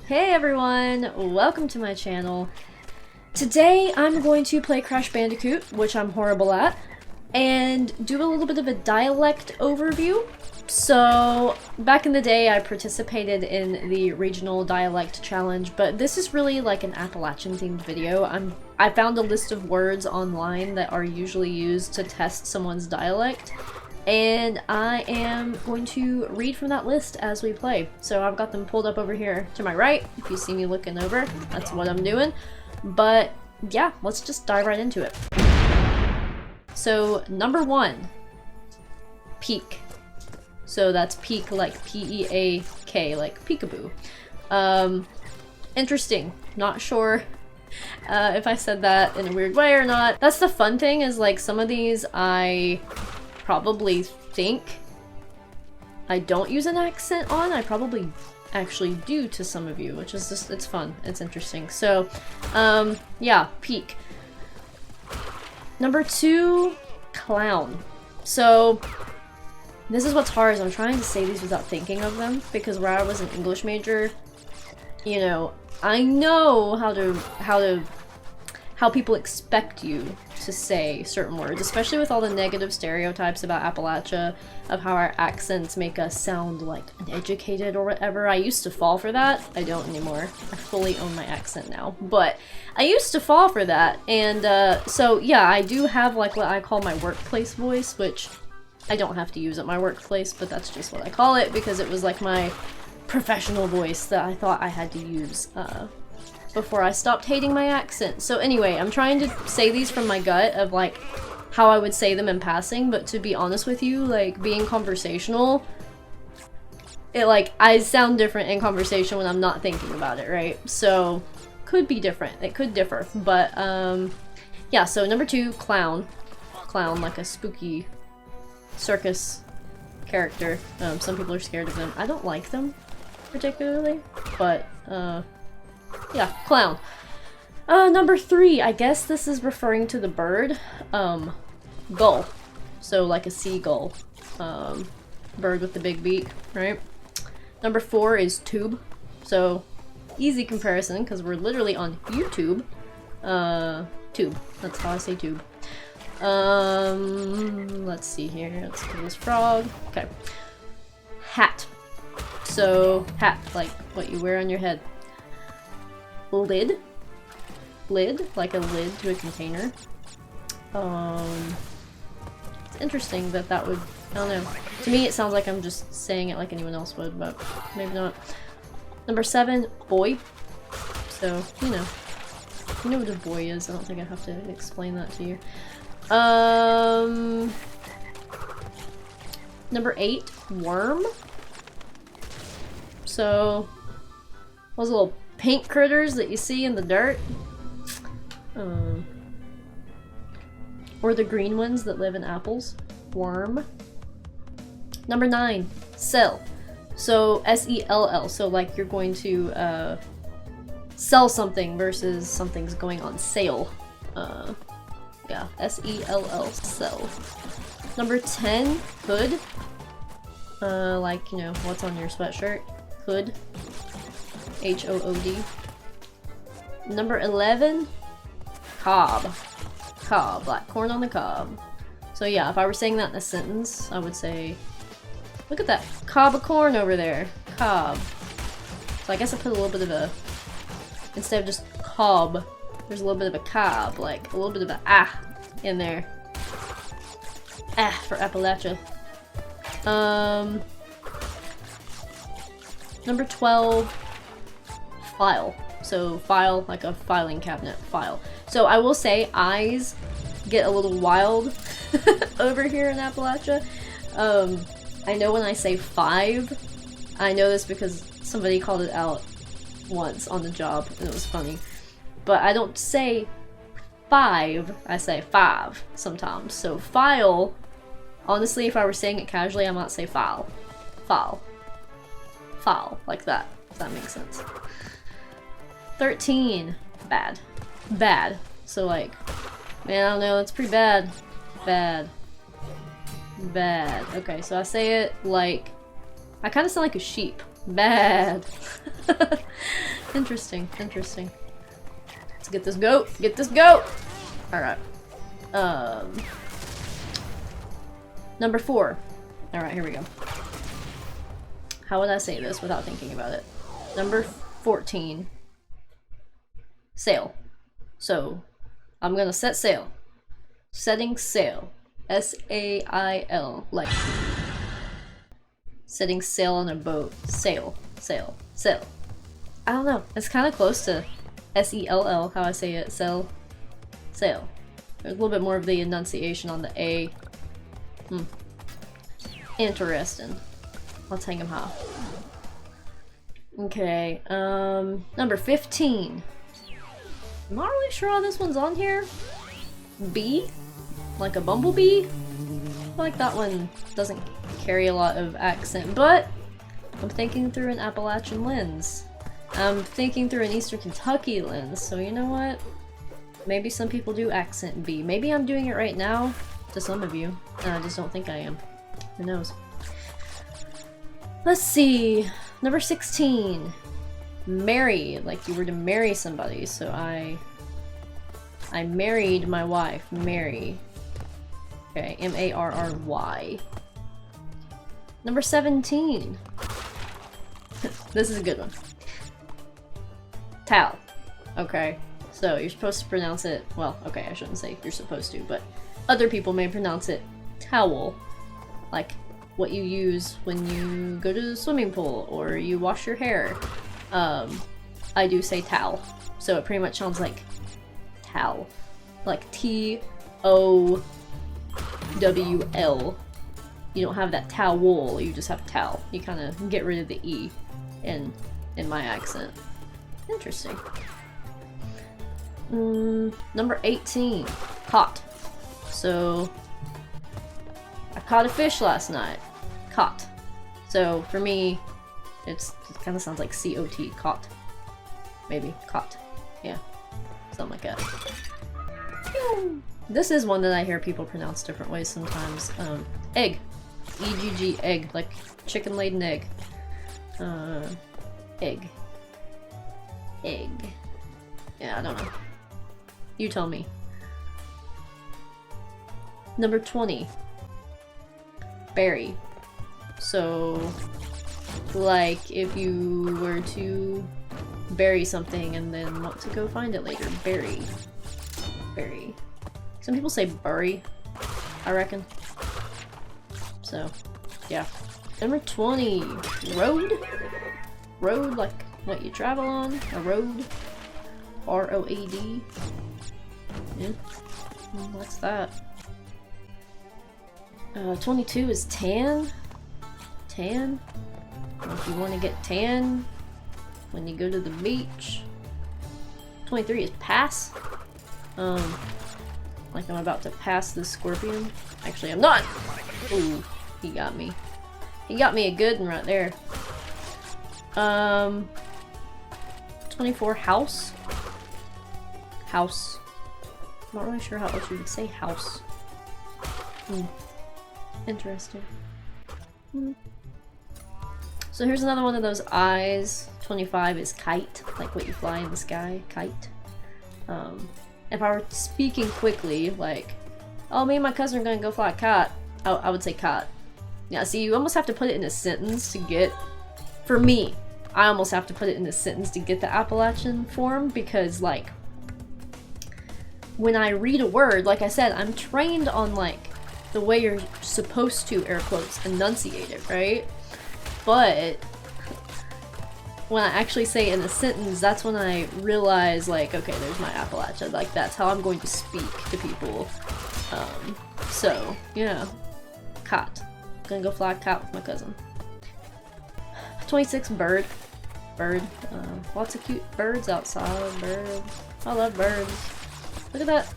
Hey everyone, welcome to my channel. Today I'm going to play Crash Bandicoot, which I'm horrible at, and do a little bit of a dialect overview. So, back in the day I participated in the regional dialect challenge, but this is really like an Appalachian themed video. I found a list of words online that are usually used to test someone's dialect, and I am going to read from that list as we play. So I've got them pulled up over here to my right. If you see me looking over, that's what I'm doing. But yeah, let's just dive right into it. So number 1, peak. So that's peak like P-E-A-K, like peekaboo. Interesting. Not sure if I said that in a weird way or not. That's the fun thing, is like some of these I probably think I don't use an accent on. I probably actually do to some of you, which is just, it's fun. It's interesting. So, yeah, peak. Number 2, clown. So, this is what's hard, is I'm trying to say these without thinking of them, because where I was an English major, you know, I know how people expect you to say certain words, especially with all the negative stereotypes about Appalachia, of how our accents make us sound like uneducated or whatever. I used to fall for that. I don't anymore. I fully own my accent now. But I used to fall for that, and so yeah, I do have like what I call my workplace voice, which I don't have to use at my workplace, but that's just what I call it because it was like my professional voice that I thought I had to use before I stopped hating my accent. So anyway, I'm trying to say these from my gut of like how I would say them in passing, but to be honest with you, like being conversational, it like, I sound different in conversation when I'm not thinking about it, right? So could be different, it could differ, but yeah, so number 2, clown. Clown, like a spooky circus character. Some people are scared of them. I don't like them particularly, but yeah, clown. Number 3, I guess this is referring to the bird. Gull. So like a seagull. Bird with the big beak, right? Number 4 is tube. So easy comparison because we're literally on YouTube. Tube. That's how I say tube. Let's see here. Let's do this frog. Okay. Hat. So hat, like what you wear on your head. Lid. Lid, like a lid to a container. It's interesting that that would, I don't know. To me it sounds like I'm just saying it like anyone else would, but maybe not. Number 7, boy. So, you know what a boy is. I don't think I have to explain that to you. Number 8, worm. So, those little pink critters that you see in the dirt. Or the green ones that live in apples. Worm. Number 9, sell. So S-E-L-L. So like you're going to sell something versus something's going on sale. Yeah, S-E-L-L, sell. Number 10, hood. Like, you know, what's on your sweatshirt? Hood. H-O-O-D. Number 11, cob. Cob, like corn on the cob. So yeah, if I were saying that in a sentence, I would say, look at that cob of corn over there. Cob. So I guess I put a little bit of a, instead of just cob, there's a little bit of a cob, like a little bit of a ah in there. Ah for Appalachia. Number 12, file. So file, like a filing cabinet, file. So I will say eyes get a little wild over here in Appalachia. I know when I say 5, I know this because somebody called it out once on the job and it was funny. But I don't say 5, I say 5 sometimes. So file, honestly, if I were saying it casually, I might say file. File. File, like that, if that makes sense. 13, bad. Bad. So like, man, I don't know, it's pretty bad. Bad. Bad. Okay, so I say it like, I kind of sound like a sheep. Bad. Interesting, interesting. Let's get this goat! Get this goat! Alright. Number 4. Alright, here we go. How would I say this without thinking about it? Number 14. Sail. So, I'm gonna set sail. Setting sail. S-A-I-L. Like, setting sail on a boat. Sail. Sail. Sail. I don't know. It's kind of close to S-E-L-L, how I say it. Sail. Sail. There's a little bit more of the enunciation on the A. Interesting. Let's hang him high. Okay, number 15. I'm not really sure how this one's on here. B? Like a bumblebee? I feel like that one doesn't carry a lot of accent, but I'm thinking through an Appalachian lens. I'm thinking through an Eastern Kentucky lens, so you know what? Maybe some people do accent B. Maybe I'm doing it right now to some of you, and I just don't think I am. Who knows? Let's see. Number 16. Marry, like you were to marry somebody, so I married my wife. Marry. Okay, M-A-R-R-Y. Number 17. This is a good one. Towel. Okay, so you're supposed to pronounce it, well, okay, I shouldn't say you're supposed to, but other people may pronounce it towel. Like what you use when you go to the swimming pool or you wash your hair. I do say towel, so it pretty much sounds like towel. Like T-O-W-L. You don't have that towel, you just have towel. You kind of get rid of the E in my accent. Interesting. Number 18. Caught. So, I caught a fish last night. Caught. So, for me, it kind of sounds like C-O-T. Caught. Maybe. Caught. Yeah. Something like that. This is one that I hear people pronounce different ways sometimes. Egg. E-G-G. Egg. Like chicken laid an egg. Egg. Egg. Yeah, I don't know. You tell me. Number 20. Bury. So, like if you were to bury something and then want to go find it later. Bury. Bury. Some people say bury, I reckon. So, yeah. Number 20. Road? Road, like what you travel on? A road? R-O-A-D? Yeah. What's that? 22 is tan? Tan? Well, if you want to get tan when you go to the beach. 23 is pass? Like I'm about to pass this scorpion. Actually, I'm not! Ooh, he got me. He got me a good one right there. 24 house? House. I'm not really sure how else you would say house. Interesting. So here's another one of those eyes. 25 is kite, like what you fly in the sky. Kite. If I were speaking quickly, like, oh, me and my cousin are gonna go fly a kite, I would say kite. Yeah, see, you almost have to put it in a sentence to get, for me, I almost have to put it in a sentence to get the Appalachian form, because, like, when I read a word, like I said, I'm trained on, like, the way you're supposed to, air quotes, enunciate it, right? But when I actually say it in a sentence, that's when I realize, like, okay, there's my Appalachia. Like, that's how I'm going to speak to people. So, yeah. Kite. Gonna go fly a kite with my cousin. 26, bird. Bird. Lots of cute birds outside. Birds. I love birds. Look at that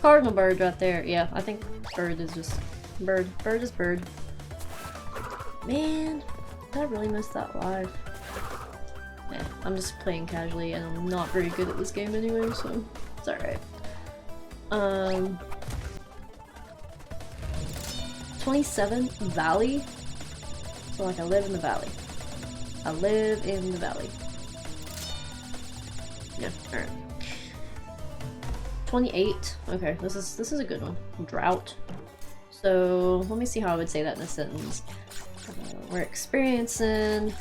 cardinal bird right there. Yeah, I think bird is just bird. Bird is bird. Man, I really missed that live. Yeah, I'm just playing casually and I'm not very good at this game anyway, so it's alright. 27, valley. So like I live in the valley. I live in the valley. Yeah, alright. 28. Okay, this is a good one. Drought. So let me see how I would say that in a sentence. We're experiencing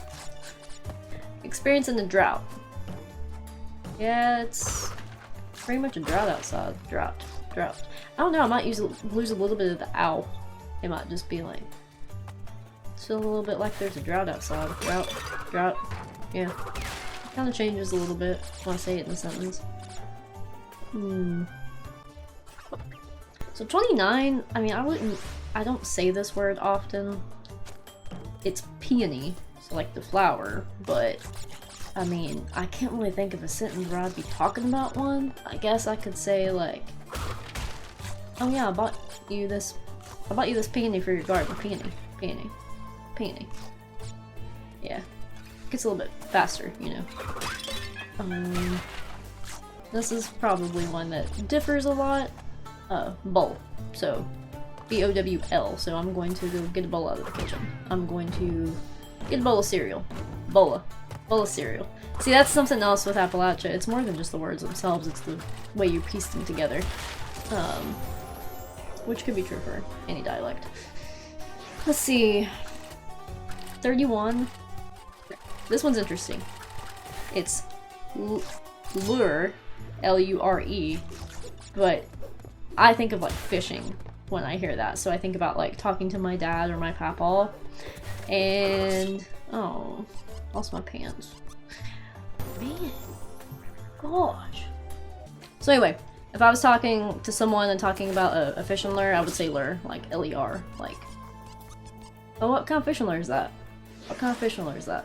the drought. Yeah, it's pretty much a drought outside. Drought. I don't know, I might lose a little bit of the ow. It might just be like, still a little bit like there's a drought outside. Drought. Yeah. It kind of changes a little bit when I say it in a sentence. So 29, I mean, I don't say this word often. It's peony, so like the flower, but I mean, I can't really think of a sentence where I'd be talking about one. I guess I could say like, oh yeah, I bought you this peony for your garden. Peony. Yeah. Gets a little bit faster, you know. This is probably one that differs a lot. Bowl. So, B-O-W-L. So I'm going to go get a bowl out of the kitchen. I'm going to get a bowl of cereal. Bowl of cereal. See, that's something else with Appalachia. It's more than just the words themselves, it's the way you piece them together. Which could be true for any dialect. Let's see. 31. This one's interesting. It's lure, L-U-R-E, but I think of like fishing when I hear that, so I think about like talking to my dad or my papaw, and oh, lost my pants. Man, gosh. So anyway, if I was talking to someone and talking about a fishing lure, I would say lure, like L-E-R, like, oh, what kind of fishing lure is that? What kind of fishing lure is that?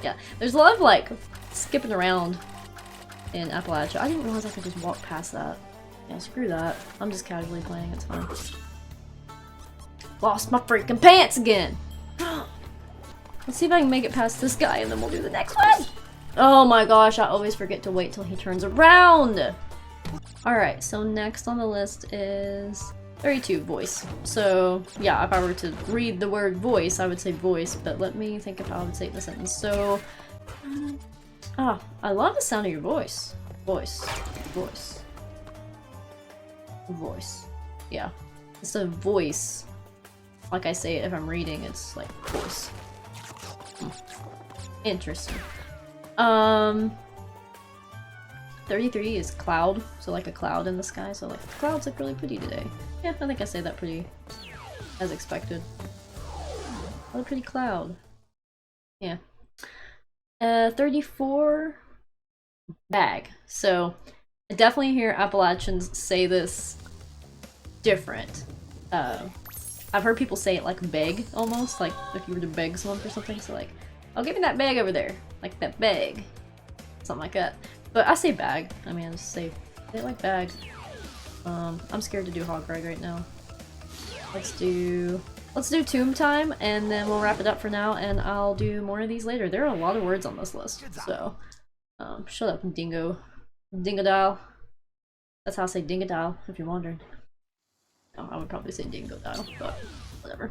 Yeah, there's a lot of like skipping around in Appalachia. I didn't realize I could just walk past that. Yeah, screw that. I'm just casually playing, it's fine. Lost my freaking pants again! Let's see if I can make it past this guy and then we'll do the next one! Oh my gosh, I always forget to wait till he turns around! Alright, so next on the list is 32, voice. So, yeah, if I were to read the word voice, I would say voice, but let me think of how I would say it in a sentence. So, I love the sound of your voice. Voice. Yeah. It's a voice. Like I say it if I'm reading, it's like voice. Interesting. 33 is cloud, so like a cloud in the sky, so like the clouds look really pretty today. Yeah, I think I say that pretty as expected. What a pretty cloud. Yeah. 34, bag. So I definitely hear Appalachians say this different. I've heard people say it like beg, almost, like if you were to beg someone for something, so like, oh, give me that bag over there, like that bag, something like that. But I say bag. I mean, I just say it like bag. I'm scared to do hog ride right now. Let's do tomb time, and then we'll wrap it up for now, and I'll do more of these later. There are a lot of words on this list, so shut up, dingo. Dingodile. That's how I say dingodile, if you're wondering. No, I would probably say dingodile, but whatever.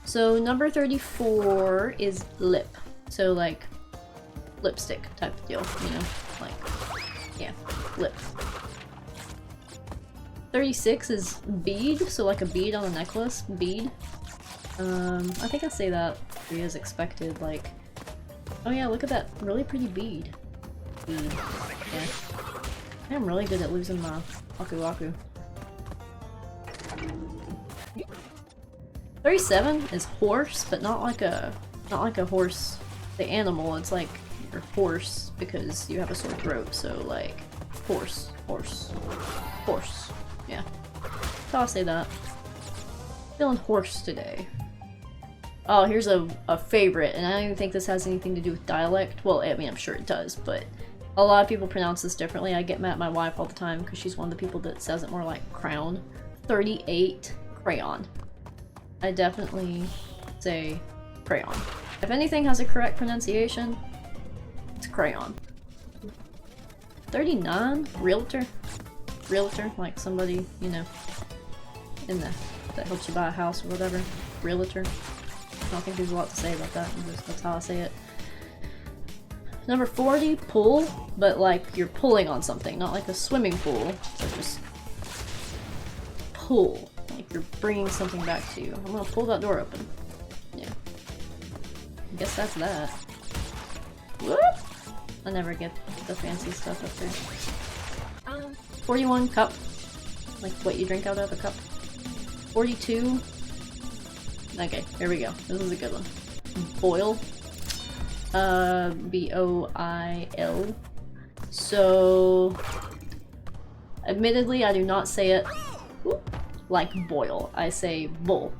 So number 34 is lip. So like lipstick type of deal, you know? Like, yeah, lip. 36 is bead, so like a bead on a necklace, bead. I think I say that pretty as expected, like, oh yeah, look at that really pretty bead. Bead, yeah. I'm really good at losing my waku. 37 is horse, but not like a horse, the animal, it's like your horse because you have a sore throat, so like horse. Yeah. That's how I say that. Feeling horse today. Oh, here's a favorite, and I don't even think this has anything to do with dialect. Well, I mean, I'm sure it does, but a lot of people pronounce this differently. I get mad at my wife all the time because she's one of the people that says it more like crown. 38, crayon. I definitely say crayon. If anything has a correct pronunciation, it's crayon. 39, realtor. Realtor, like somebody, you know, that helps you buy a house or whatever. Realtor. I don't think there's a lot to say about that. That's how I say it. Number 40, pull, but like you're pulling on something, not like a swimming pool. So just pull, like you're bringing something back to you. I'm gonna pull that door open. Yeah. I guess that's that. Whoop! I never get the fancy stuff up there. 41, cup. Like what you drink out of a cup. 42. Okay, here we go. This is a good one. Boil. B-O-I-L. So, admittedly, I do not say it like boil. I say boil.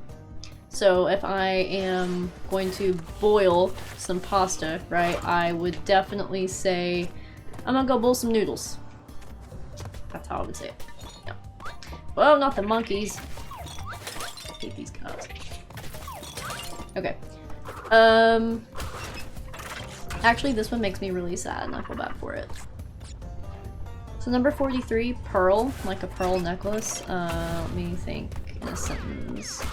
So if I am going to boil some pasta, right, I would definitely say, I'm gonna go boil some noodles. That's how I would say it. Yeah. Well, not the monkeys. I hate these guys. Okay. Actually, this one makes me really sad, and I feel bad for it. So number 43, pearl, like a pearl necklace. Let me think in a sentence.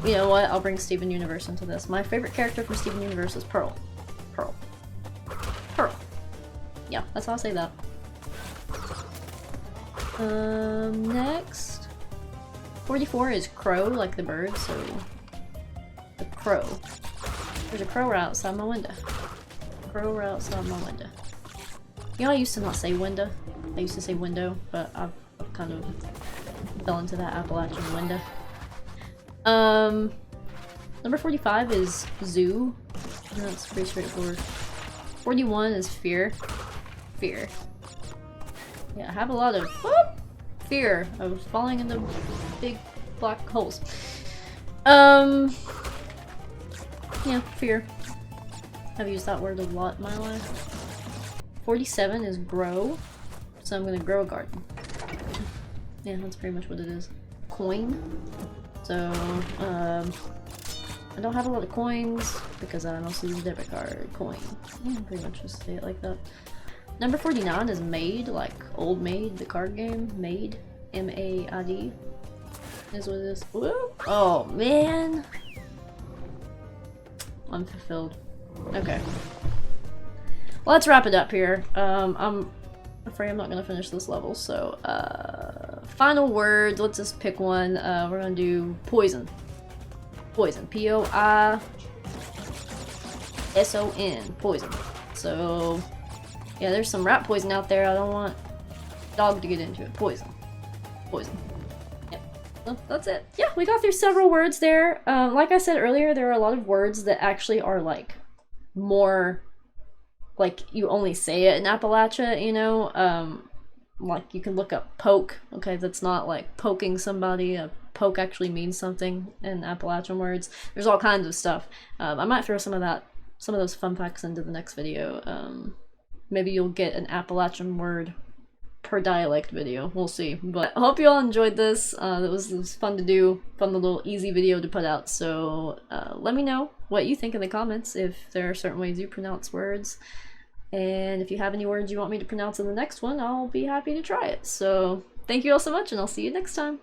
You know what? I'll bring Steven Universe into this. My favorite character from Steven Universe is Pearl. Pearl. Pearl. Yeah, that's how I say that. Next. 44 is crow, like the bird, so the crow. There's a crow right outside my window. Crow right outside my window. You know, I used to not say window. I used to say window, but I've kind of fell into that Appalachian window. Number 45 is zoo. And that's pretty straightforward. 41 is fear. Fear. Yeah, I have a lot of fear of falling into big black holes. Yeah, fear. I've used that word a lot in my life. 47 is grow. So I'm gonna grow a garden. Yeah, that's pretty much what it is. Coin. So, I don't have a lot of coins because I mostly use a debit card. Coin. Yeah, pretty much just say it like that. Number 49 is Maid, like Old Maid, the card game. Maid. M-A-I-D. Is what it is. Woo! Oh, man! Unfulfilled. Okay. Well, let's wrap it up here. I'm afraid I'm not gonna finish this level, so, final words, let's just pick one. We're gonna do poison. Poison. P-O-I-S-O-N. Poison. So, yeah, there's some rat poison out there. I don't want dog to get into it. Poison. Poison. Yep. Well, that's it. Yeah, we got through several words there. Like I said earlier, there are a lot of words that actually are, like, more like you only say it in Appalachia, you know, like you can look up poke, okay, that's not like poking somebody. A poke actually means something in Appalachian words. There's all kinds of stuff. I might throw some of those fun facts into the next video. Maybe you'll get an Appalachian word per dialect video, we'll see. But I hope you all enjoyed this. It was fun to do, fun little easy video to put out, so let me know what you think in the comments, if there are certain ways you pronounce words. And if you have any words you want me to pronounce in the next one, I'll be happy to try it. So thank you all so much, and I'll see you next time.